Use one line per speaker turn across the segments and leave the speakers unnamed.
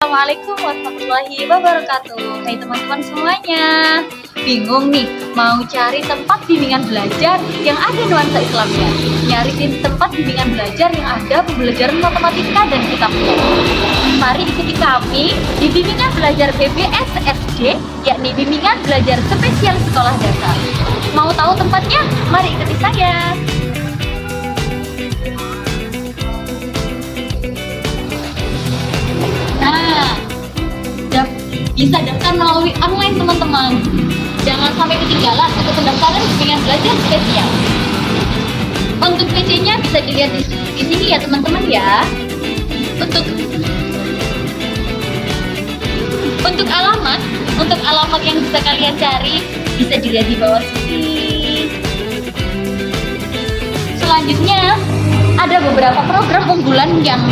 Assalamualaikum warahmatullahi wabarakatuh. Hai teman-teman semuanya. Bingung nih mau cari tempat bimbingan belajar yang ada nuansa Islamnya. Nyari tempat bimbingan belajar yang ada pembelajaran matematika dan kitab kuno. Mari ikuti kami di bimbingan belajar BBS SD, yakni bimbingan belajar spesial sekolah dasar. Mau tahu tempatnya? Mari ikuti saya. Bisa daftar melalui online teman-teman. Jangan sampai ketinggalan untuk pendaftaran bimbingan belajar spesial. Untuk PC-nya bisa dilihat di sini ya teman-teman ya. Untuk alamat yang bisa kalian cari bisa dilihat di bawah sini. Selanjutnya ada beberapa program unggulan yang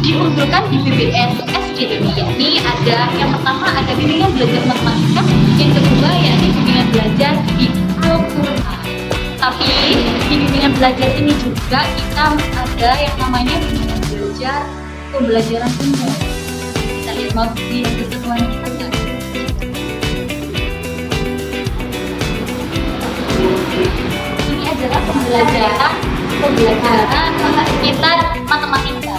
diunggulkan di BBS SD ini, yakni ada yang pertama ada bimbingan belajar matematika, yang kedua yakni bimbingan belajar di Al-Quran. Tapi di bimbingan belajar ini juga kita ada yang namanya bimbingan belajar pembelajaran umum. Kita lihat mau di keseruan kita nggak? Ini adalah pembelajaran kita matematika.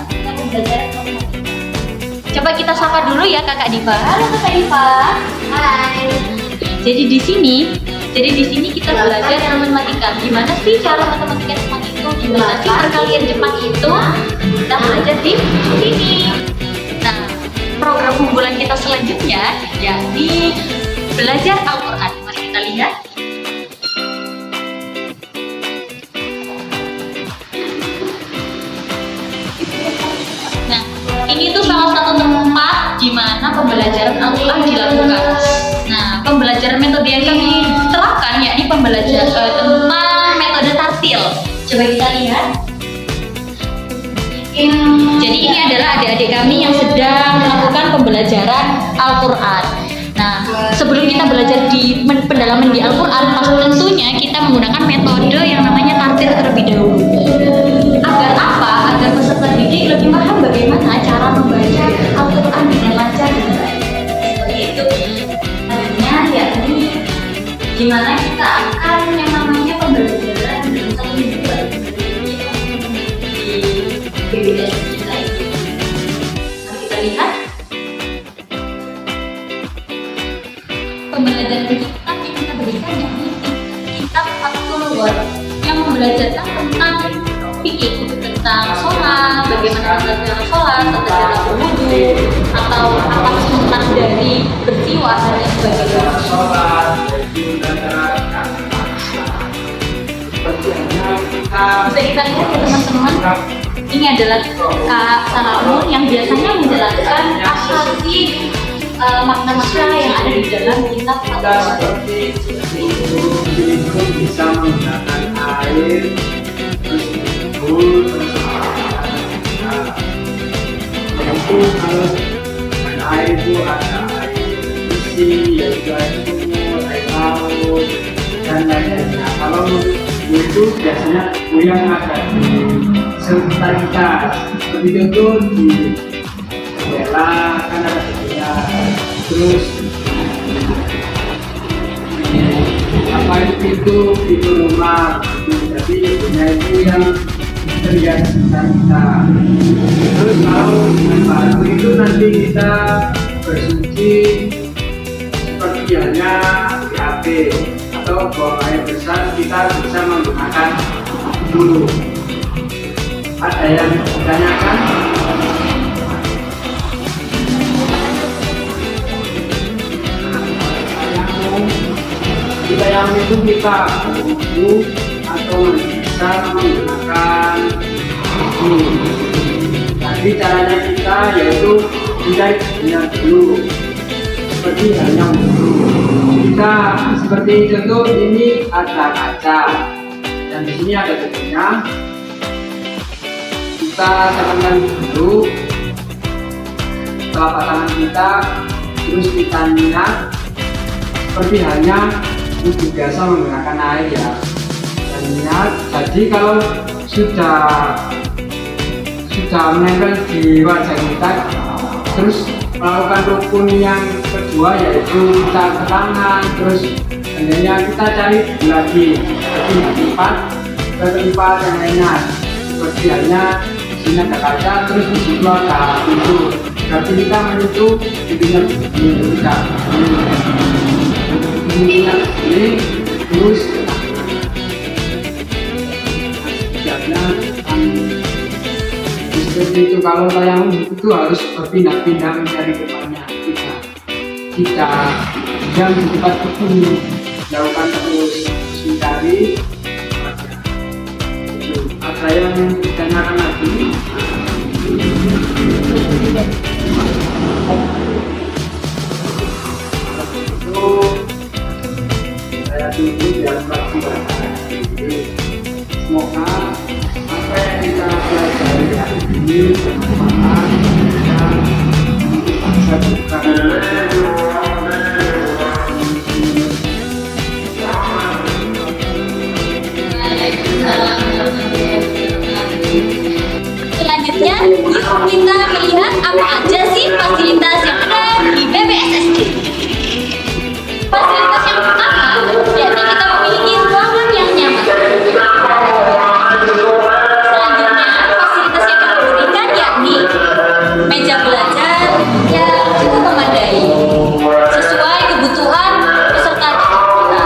Coba kita sapa dulu ya Kakak Diva. Halo Kakak Diva. Hai. Jadi di sini kita belajar matematika. Gimana sih cara matematika Jepang itu? Gimana sih perkalian Jepang itu? Kita belajar di sini. Nah, program unggulan kita selanjutnya yakni belajar Al-Quran. Mari kita lihat. Ini tuh salah satu tempat di mana pembelajaran Al-Quran dilakukan. Nah, pembelajaran metode yang kami terapkan yakni pembelajaran tentang metode tartil. Coba kita lihat. Jadi ini adalah adik-adik kami yang sedang melakukan pembelajaran Al-Quran. Nah, sebelum kita belajar di pendalaman di Al-Quran, tentunya kita menggunakan metode yang namanya tartil terlebih dahulu. Agar apa? Agar peserta didik lebih paham bagaimana cara membaca Al-Quran dengan lancar dan baik. Seperti itu. Artinya yakni gimana kita akan yang namanya pembelajaran dalam satu minggu di BBS kita ini. Mari kita lihat. Pembelajaran kitab yang kita berikan yakni kitab Fathul Word yang membelajarkan tentang fikih, tentang sholat, bagaimana tata cara sholat, tata cara berwudu, atau apa sunat dari bersiwak dan sebagainya. Bisa kita lihat ya teman-teman, ini adalah Kak Salamun yang biasanya menjelaskan asasi makna-makna yang ada di dalam kitab Fathul
Word. Bisa menggunakan air, itu harus air itu ada air bersih, yaitu air sumur, air laut, dan lain-lainnya. Kalau itu biasanya yang ada di sekitar kita, begitu tuh di daerah kan ada sekitar, terus apa itu rumah, jadi punya itu yang terlihat sekitar kita. Terus kalau dengan batu itu nanti kita bersuci seperti halnya BAB atau buang air besar, kita bisa menggunakan dulu. Ada yang ditanyakan? Kita yang itu kita berwudu atau bisa menggunakan ini. Jadi caranya kita yaitu kita dulu seperti halnya wudu. Kita seperti contoh ini ada kaca dan di sini ada tutupnya. Kita tekan dulu telapak tangan kita, terus kita lihat seperti halnya wudu biasa menggunakan air ya. Dan lihat, jadi kalau sudah menempel di wajah kita, terus melakukan rukun yang kedua yaitu kita ke tangan, terus seandainya kita cari lagi ke tempat yang enak seperti halnya sini ada kaca, terus di situ ada pintu, berarti kita menutup pintunya kita ini terus sebenarnya seperti itu. Kalau tayamum itu harus berpindah-pindah mencari depannya, kita yang di tempat itu lakukan terus mencari. Ada yang ditanyakan lagi? Itu saya tunggu dalam waktu ini. Semoga apa yang kita pelajari hari ini bermanfaat dan bisa berkah.
Selanjutnya, yuk kita melihat apa aja sih fasilitas yang ada di BPSSD. Fasilitas yang pertama, yakni kita memiliki ruangan yang nyaman. Selanjutnya, fasilitas yang kita berikan yakni meja belajar yang cukup memadai, sesuai kebutuhan peserta didik kita.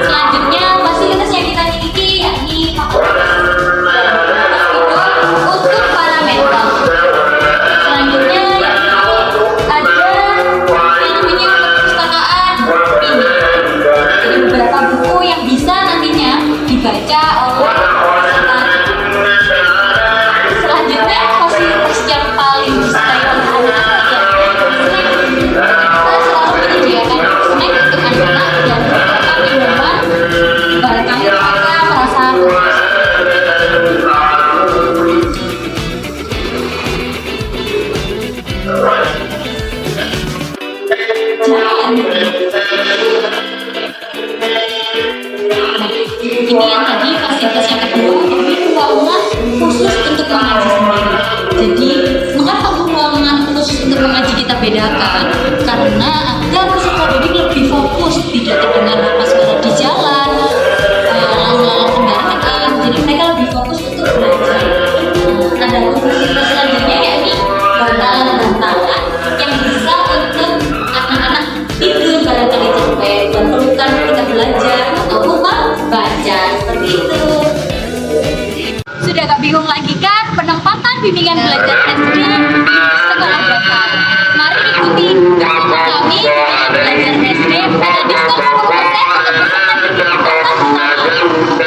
Selanjutnya, fasilitas yang kita miliki yakni fakultas untuk para mentor. Selanjutnya yakni ada yang namanya perpustakaan mini. Jadi beberapa buku yang bisa nantinya dibaca oleh peserta. Selanjutnya fasilitas yang paling disukai oleh anak-anak yakni snack. Kita selalu menyediakan snack untuk anak-anak dan beberapa minuman barangkali mereka merasa haus. Ini yang tadi fasilitas yang kedua, ini ruangan khusus untuk mengaji sendiri. Jadi mengapa ruangan khusus untuk mengaji kita bedakan? Karena agar peserta didik lebih fokus, tidak terdengar apa suara di jalan, lalu kendaraan. Jadi mereka lebih fokus untuk belajar. Ada fasilitas selanjutnya yakni bantalan yang bisa untuk anak-anak tidur barangkali capek dan perlukan ketika belajar ataupun baca seperti itu. Sudah gak bingung lagi kan penempatan bimbingan belajar SD di sekolah dasar? Mari ikuti bersama kami bimbingan belajar SD ada diskon 10% untuk peserta didik angkatan pertama.